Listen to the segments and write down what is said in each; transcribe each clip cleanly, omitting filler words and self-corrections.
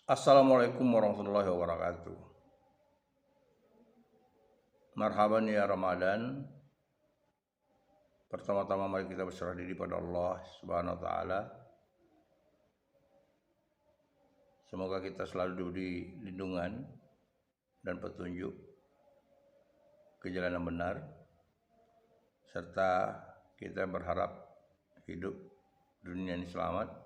Assalamualaikum warahmatullahi wabarakatuh. Marhaban ya Ramadan. Pertama-tama mari kita berserah diri pada Allah Subhanahu wa taala. Semoga kita selalu diberi lindungan dan petunjuk ke jalan yang benar, serta kita berharap hidup dunia ini selamat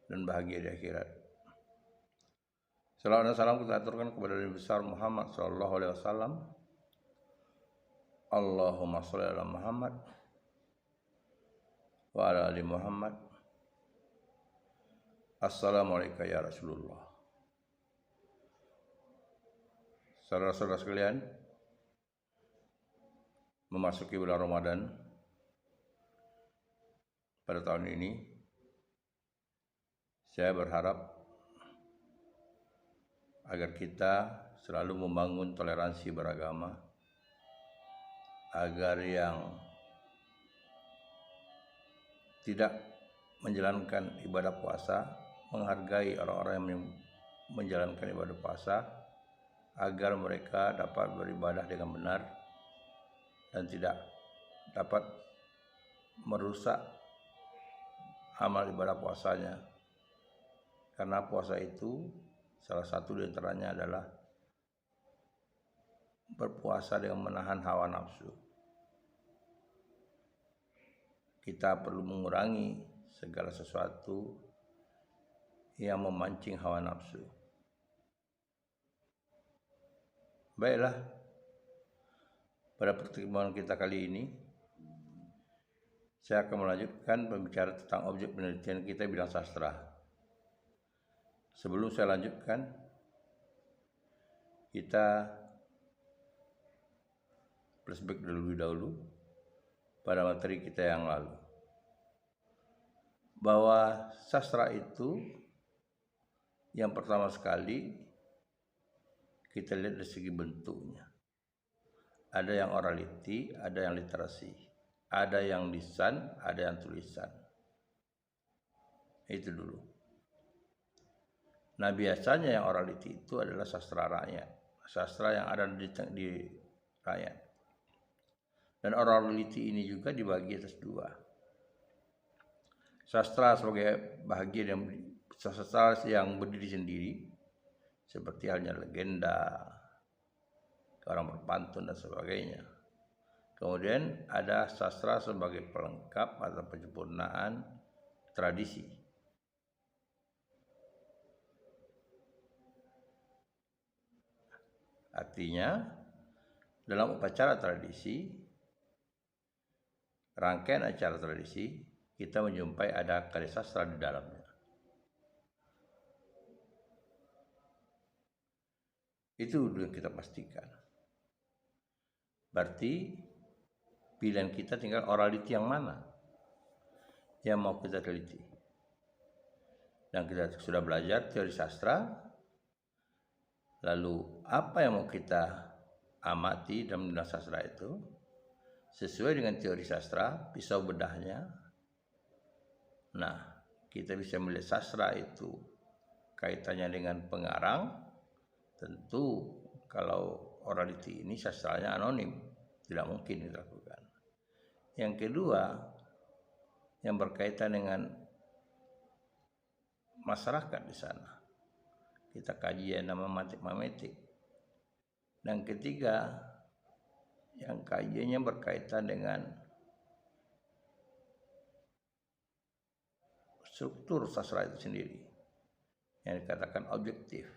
dan bahagia di akhirat. Salawat dan salam kita aturkan kepada Nabi besar Muhammad sallallahu alaihi wasallam. Allahumma sholli ala Muhammad wa ala ali Muhammad. Assalamualaikum ya Rasulullah. Saudara-saudara sekalian, memasuki bulan Ramadan pada tahun ini, saya berharap agar kita selalu membangun toleransi beragama, agar yang tidak menjalankan ibadah puasa menghargai orang-orang yang menjalankan ibadah puasa, agar mereka dapat beribadah dengan benar dan tidak dapat merusak amal ibadah puasanya. Karena puasa itu salah satu di antaranya adalah berpuasa dengan menahan hawa nafsu. Kita perlu mengurangi segala sesuatu yang memancing hawa nafsu. Baiklah, pada pertemuan kita kali ini, saya akan melanjutkan pembicaraan tentang objek penelitian kita bidang sastra. Sebelum saya lanjutkan, kita flashback terlebih dahulu pada materi kita yang lalu, bahwa sastra itu yang pertama sekali kita lihat dari segi bentuknya. Ada yang orality, ada yang literasi, ada yang lisan, ada yang tulisan. Itu dulu. Nah, biasanya yang orality itu adalah sastra rakyat, sastra yang ada di rakyat. Dan orality ini juga dibagi atas dua. Sastra sebagai bahagian yang sastra yang berdiri sendiri, seperti halnya legenda, orang berpantun dan sebagainya. Kemudian ada sastra sebagai pelengkap atau penyempurnaan tradisi. Artinya, dalam upacara tradisi, rangkaian acara tradisi, kita menjumpai ada karya sastra di dalamnya. Itu dulu yang kita pastikan. Berarti pilihan kita tinggal orality yang mana yang mau kita teliti. Dan kita sudah belajar teori sastra. Lalu apa yang mau kita amati dalam dunia sastra itu sesuai dengan teori sastra, pisau bedahnya. Nah, kita bisa melihat sastra itu kaitannya dengan pengarang. Tentu kalau orality ini sastranya anonim, tidak mungkin dilakukan. Yang kedua, yang berkaitan dengan masyarakat di sana, kita kaji yang namanya memetik. Dan ketiga, yang kajiannya berkaitan dengan struktur sastra itu sendiri, yang dikatakan objektif,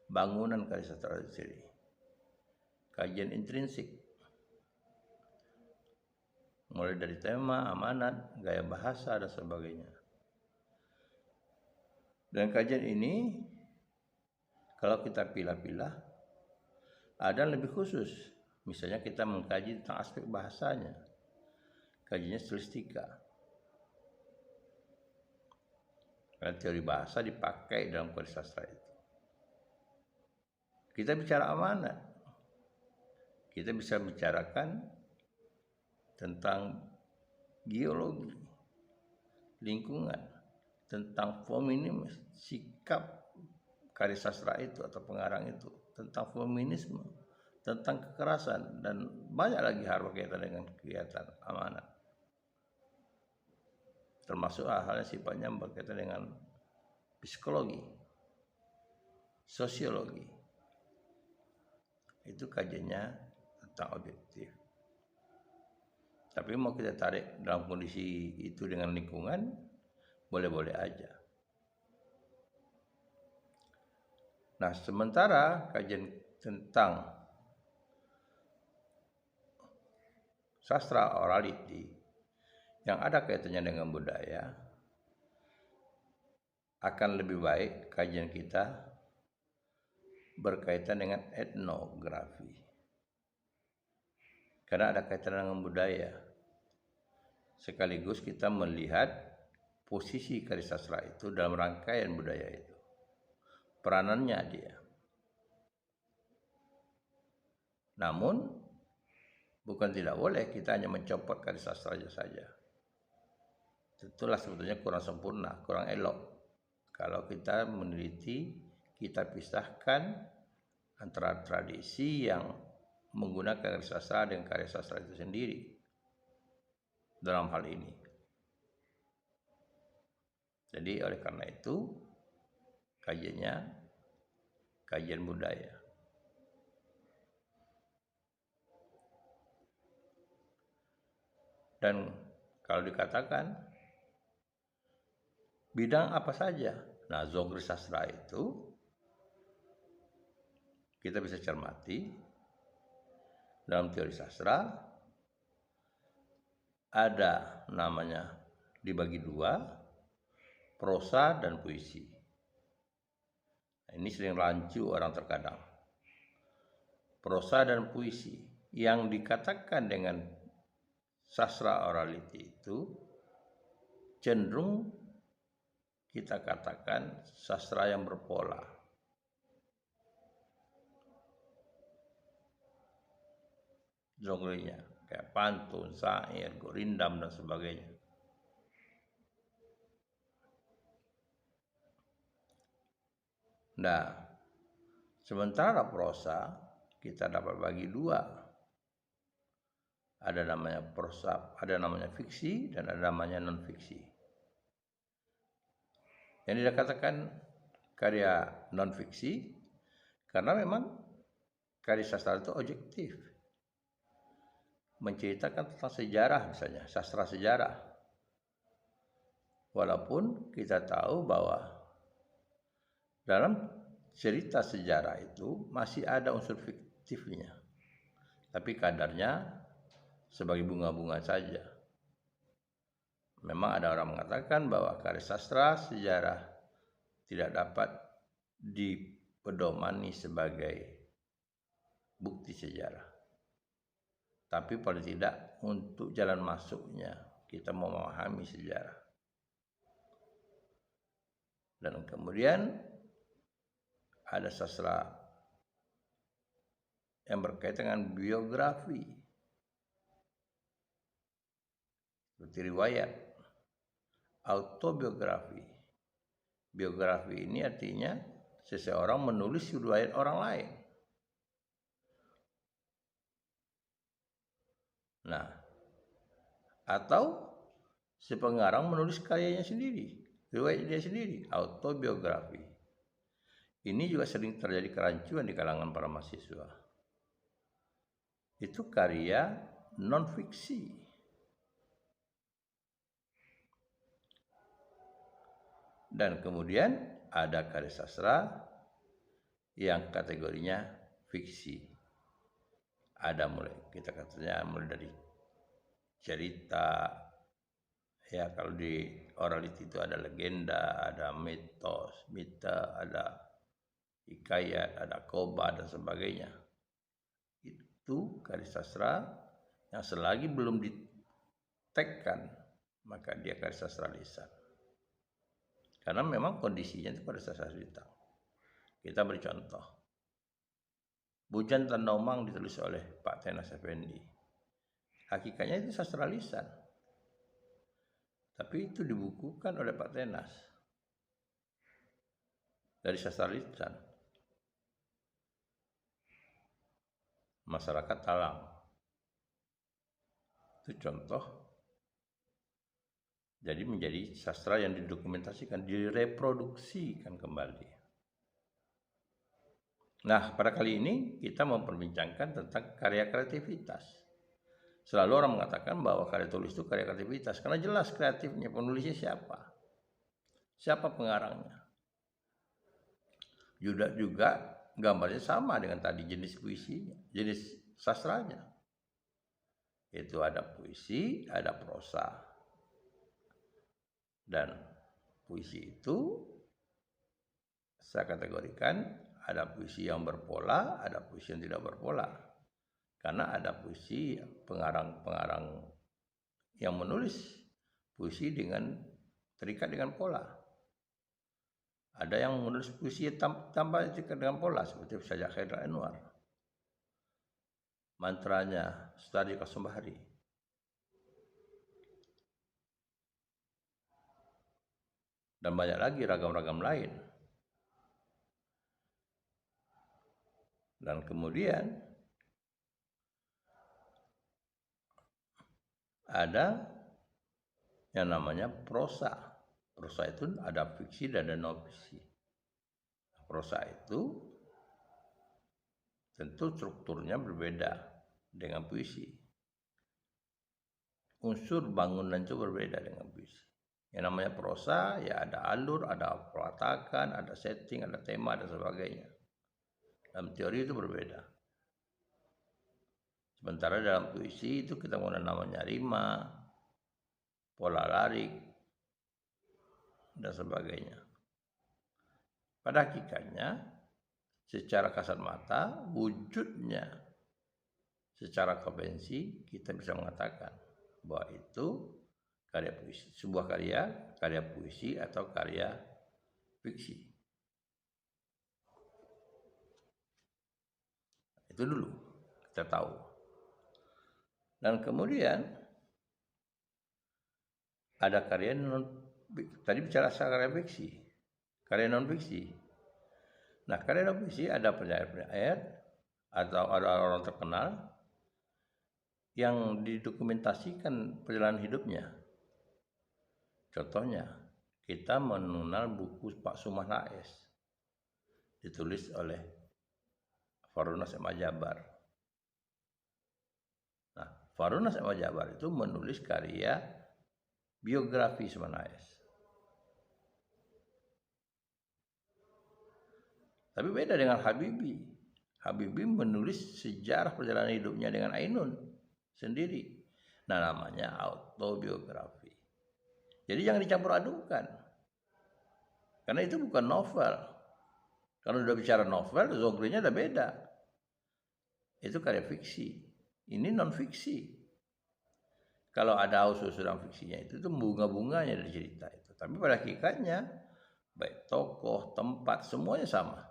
bangunan karya sastra itu sendiri, kajian intrinsik, mulai dari tema, amanat, gaya bahasa, dan sebagainya. Dan kajian ini, kalau kita pilah-pilah, ada yang lebih khusus. Misalnya kita mengkaji tentang aspek bahasanya, kajiannya stilistika. Karena teori bahasa dipakai dalam karya sastra itu. Kita bicara amanat, kita bisa bicarakan tentang geologi, lingkungan, tentang feminisme, sikap karya sastra itu atau pengarang itu, tentang feminisme, tentang kekerasan, dan banyak lagi hal berkaitan dengan kegiatan amanat. Termasuk hal-hal yang sifatnya berkaitan dengan psikologi, sosiologi. Itu kajiannya tentang objektif. Tapi mau kita tarik dalam kondisi itu dengan lingkungan, boleh-boleh aja. Nah, sementara kajian tentang sastra orality yang ada kaitannya dengan budaya, akan lebih baik kajian kita berkaitan dengan etnografi. Karena ada kaitan dengan budaya. Sekaligus kita melihat posisi karya sastra itu dalam rangkaian budaya itu. Peranannya dia. Namun, bukan tidak boleh kita hanya mencopot karya sastra saja. Tentulah sebetulnya kurang sempurna, kurang elok. Kalau kita meneliti, kita pisahkan antara tradisi yang menggunakan karya sastra dengan karya sastra itu sendiri dalam hal ini. Jadi oleh karena itu kajiannya kajian budaya. Dan kalau dikatakan bidang apa saja, nah genre sastra itu kita bisa cermati dalam teori sastra ada namanya dibagi dua, prosa dan puisi. Nah, ini sering rancu orang terkadang. Prosa dan puisi yang dikatakan dengan sastra orality itu cenderung kita katakan sastra yang berpola. Genre-nya kayak pantun, syair, gorindam dan sebagainya. Nah, sementara prosa kita dapat bagi dua. Ada namanya prosa, ada namanya fiksi dan ada namanya non fiksi. Yang dikatakan karya non fiksi karena memang karya sastra itu objektif. Menceritakan tentang sejarah misalnya, sastra sejarah. Walaupun kita tahu bahwa dalam cerita sejarah itu masih ada unsur fiktifnya. Tapi kadarnya sebagai bunga-bunga saja. Memang ada orang mengatakan bahwa karya sastra sejarah tidak dapat dipedomani sebagai bukti sejarah. Tapi paling tidak untuk jalan masuknya kita memahami sejarah. Dan kemudian ada sastra yang berkaitan dengan biografi. Seperti riwayat, autobiografi. Biografi ini artinya seseorang menulis riwayat orang lain. Nah, atau si pengarang menulis karyanya sendiri, riwayat dia sendiri, autobiografi. Ini juga sering terjadi kerancuan di kalangan para mahasiswa. Itu karya non-fiksi. Dan kemudian ada karya sastra yang kategorinya fiksi. Ada mulai, kita katanya mulai dari cerita, ya kalau di orality itu ada legenda, ada mitos, mita, ada hikayat, ada koba dan sebagainya. Itu karya sastra yang selagi belum ditekkan, maka dia karya sastra lisan. Karena memang kondisinya itu pada sastra lisan. Kita beri contoh. Bujan Tanda Umang ditulis oleh Pak Tenas Effendi. Hakikatnya itu sastra lisan. Tapi itu dibukukan oleh Pak Tenas. dari sastra lisan, masyarakat Talang. Itu contoh. Jadi menjadi sastra yang didokumentasikan, direproduksikan kembali. Nah, pada kali ini kita memperbincangkan tentang karya kreativitas. Selalu orang mengatakan bahwa karya tulis itu karya kreativitas, karena jelas kreatifnya, penulisnya siapa? Siapa pengarangnya? Juga gambarnya sama dengan tadi, jenis puisinya, jenis sastranya. Itu ada puisi, ada prosa. Dan puisi itu saya kategorikan ada puisi yang berpola, ada puisi yang tidak berpola. Karena ada puisi pengarang-pengarang yang menulis puisi dengan terikat dengan pola. Ada yang menulis puisi tanpa terikat dengan pola, seperti Sajak Haidar Anwar. Mantranya Sutadi Kasubahri. Dan banyak lagi ragam-ragam lain. Dan kemudian ada yang namanya prosa. Prosa itu ada fiksi dan ada non-fiksi. Prosa itu tentu strukturnya berbeda dengan puisi. Unsur bangunan itu berbeda dengan puisi. Yang namanya prosa ya ada alur, ada peletakan, ada setting, ada tema, dan sebagainya. Dalam teori itu berbeda. Sementara dalam puisi itu kita menggunakan namanya rima, pola larik, dan sebagainya. Pada hakikatnya, secara kasat mata, wujudnya secara konvensi kita bisa mengatakan bahwa itu karya puisi, sebuah karya puisi atau karya fiksi. Itu dulu kita tahu. Dan kemudian ada karya tadi bicara karya fiksi, karya non fiksi. Nah, karya non fiksi ada penyair-penyair atau ada orang terkenal yang didokumentasikan perjalanan hidupnya. Contohnya, kita mengenal buku Pak Sumah Naes, ditulis oleh Farunas M. Jabar. Nah, Farunas M. Jabar itu menulis karya biografi Sumah Naes. Tapi beda dengan Habibie. Habibie menulis sejarah perjalanan hidupnya dengan Ainun sendiri. Nah, namanya autobiografi. Jadi jangan dicampur adukan. Karena itu bukan novel. Kalau udah bicara novel, genre-nya udah beda. Itu karya fiksi. Ini non fiksi. Kalau ada unsur-unsur fiksinya itu bunga-bunganya dari cerita itu. Tapi pada hakikatnya baik tokoh, tempat, semuanya sama.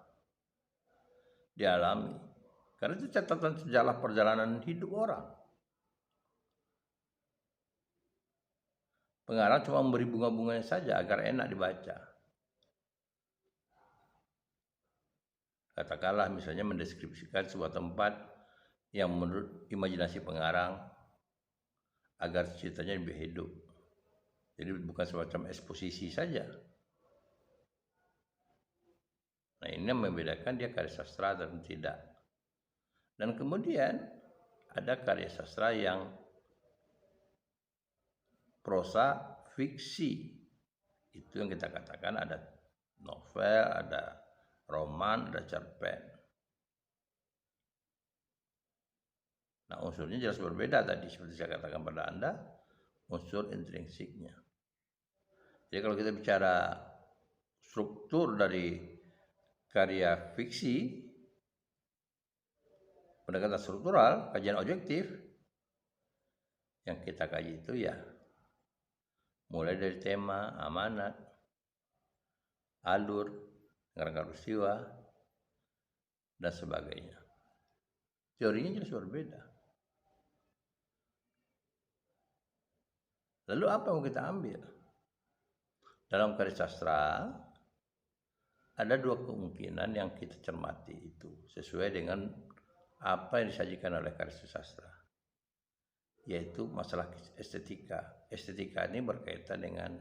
Dialami. Karena itu catatan sejarah perjalanan hidup orang. Pengarang cuma memberi bunga-bunganya saja agar enak dibaca. Katakanlah misalnya mendeskripsikan sebuah tempat yang menurut imajinasi pengarang agar ceritanya lebih hidup. Jadi bukan semacam eksposisi saja. Nah, ini yang membedakan dia karya sastra dan tidak. Dan kemudian ada karya sastra yang prosa fiksi. Itu yang kita katakan ada novel, ada roman, ada cerpen. Nah, unsurnya jelas berbeda tadi seperti saya katakan pada Anda, unsur intrinsiknya. Jadi kalau kita bicara struktur dari karya fiksi, pendekatan struktural, kajian objektif, yang kita kaji itu ya mulai dari tema, amanat, alur, rangka peristiwa, dan sebagainya. Teorinya jelas berbeda. Lalu apa yang kita ambil? Dalam karya sastra ada dua kemungkinan yang kita cermati itu sesuai dengan apa yang disajikan oleh karya sastra, yaitu masalah estetika. Estetika ini berkaitan dengan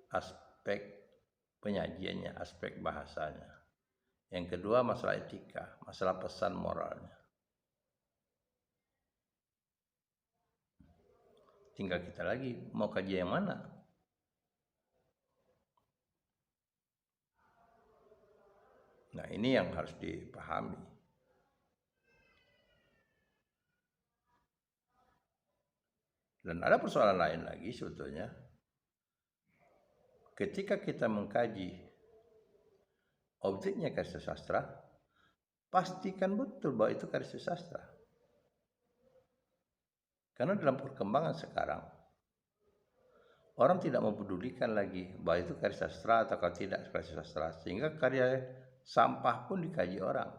aspek penyajiannya, aspek bahasanya. Yang kedua masalah etika, masalah pesan moralnya. Tinggal kita lagi mau kaji yang mana. Nah, ini yang harus dipahami. Dan ada persoalan lain lagi sebetulnya. Ketika kita mengkaji objeknya karya sastra, pastikan betul bahwa itu karya sastra. Karena dalam perkembangan sekarang, orang tidak mempedulikan lagi bahwa itu karya sastra atau tidak karya sastra, sehingga karya sampah pun dikaji orang.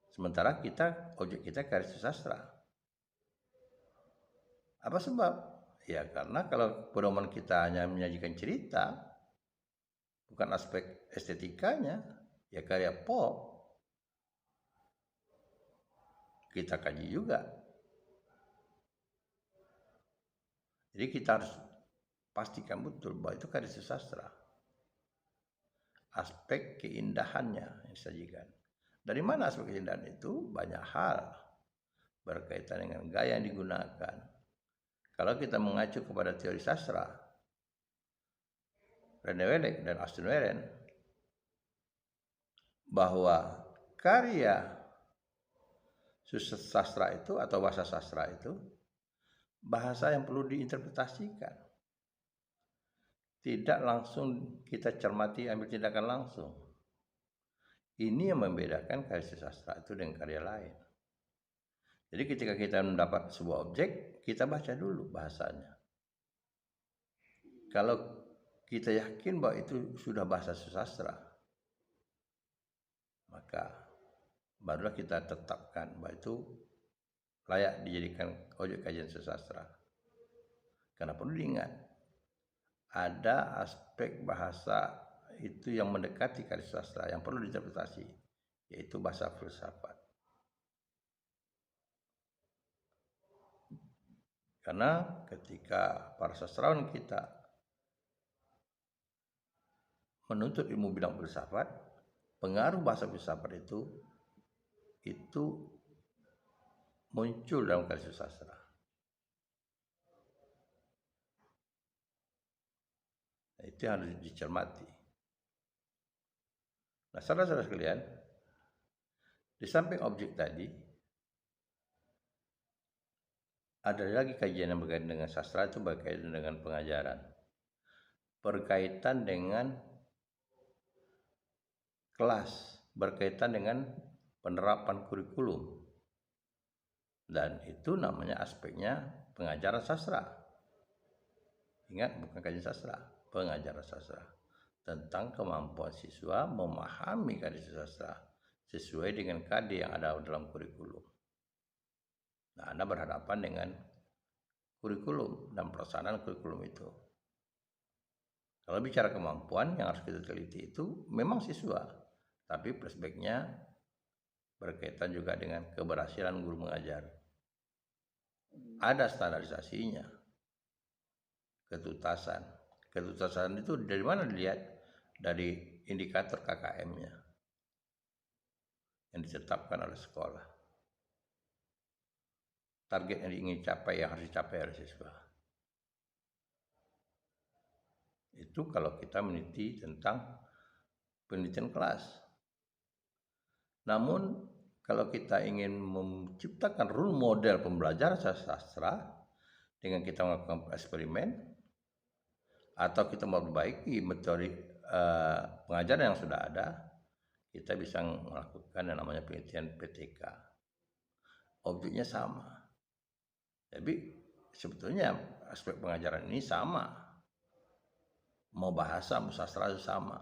Sementara objek kita karya sastra. Apa sebab? Ya karena kalau pedoman kita hanya menyajikan cerita, bukan aspek estetikanya, ya karya pop. Kita kaji juga. Jadi kita harus pastikan betul bahwa itu karya sastra. Aspek keindahannya yang disajikan. Dari mana aspek keindahan itu? Banyak hal berkaitan dengan gaya yang digunakan. Kalau kita mengacu kepada teori sastra, René Welek dan Austin Warren, bahwa karya sastra itu atau bahasa sastra itu bahasa yang perlu diinterpretasikan. Tidak langsung kita cermati, ambil tindakan langsung. Ini yang membedakan karya sastra itu dengan karya lain. Jadi ketika kita mendapat sebuah objek, kita baca dulu bahasanya. Kalau kita yakin bahwa itu sudah bahasa sastra, maka barulah kita tetapkan bahwa itu layak dijadikan objek kajian sastra. Karena perlu diingat, ada aspek bahasa itu yang mendekati karya sastra yang perlu diinterpretasi, yaitu bahasa filsafat. Karena ketika para sastrawan kita menuntut ilmu bidang filsafat, pengaruh bahasa filsafat itu muncul dalam karya sastra. Nah, itu yang harus dicermati. Nah, saudara-saudara sekalian, di samping objek tadi, ada lagi kajian yang berkaitan dengan sastra, itu berkaitan dengan pengajaran, berkaitan dengan kelas, berkaitan dengan penerapan kurikulum, dan itu namanya aspeknya pengajaran sastra. Ingat, bukan kajian sastra, pengajaran sastra, tentang kemampuan siswa memahami karya sastra sesuai dengan KD yang ada dalam kurikulum. Nah, Anda berhadapan dengan kurikulum dan pelaksanaan kurikulum itu. Kalau bicara kemampuan yang harus kita teliti itu memang siswa, tapi flashbacknya berkaitan juga dengan keberhasilan guru mengajar. Ada standarisasinya, ketuntasan. Ketuntasan itu dari mana dilihat? Dari indikator KKM-nya yang ditetapkan oleh sekolah. Target yang ingin dicapai, yang harus dicapai oleh siswa. Itu kalau kita meneliti tentang penelitian kelas. Namun kalau kita ingin menciptakan role model pembelajaran sastra dengan kita melakukan eksperimen atau kita memperbaiki metode pengajaran yang sudah ada, kita bisa melakukan yang namanya penelitian PTK. Objeknya sama. Jadi sebetulnya aspek pengajaran ini sama. Mau bahasa, mau sastra itu sama.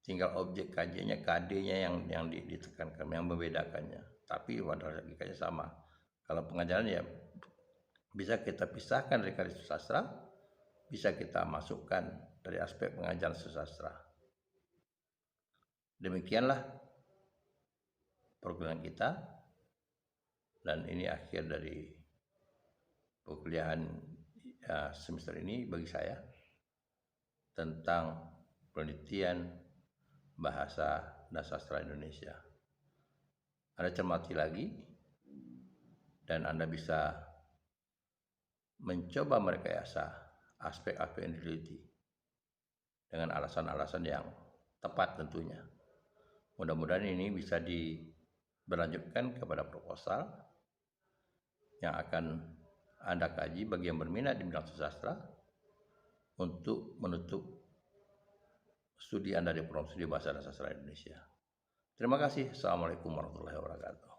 Tinggal objek kajiannya, KD-nya yang ditekankan, yang membedakannya. Tapi pada logikanya sama. Kalau pengajaran ya bisa kita pisahkan dari karya sastra bisa kita masukkan dari aspek pengajaran sastra. Demikianlah program kita, dan ini akhir dari perkuliahan semester ini bagi saya tentang penelitian bahasa dan sastra Indonesia. Anda cermati lagi dan Anda bisa mencoba merekayasa aspek-aspek yang diteliti dengan alasan-alasan yang tepat tentunya. Mudah-mudahan ini bisa diberlanjutkan kepada proposal yang akan Anda kaji bagi yang berminat di bidang sastra untuk menutup studi Anda di program studi bahasa dan sastra Indonesia. Terima kasih. Assalamualaikum warahmatullahi wabarakatuh.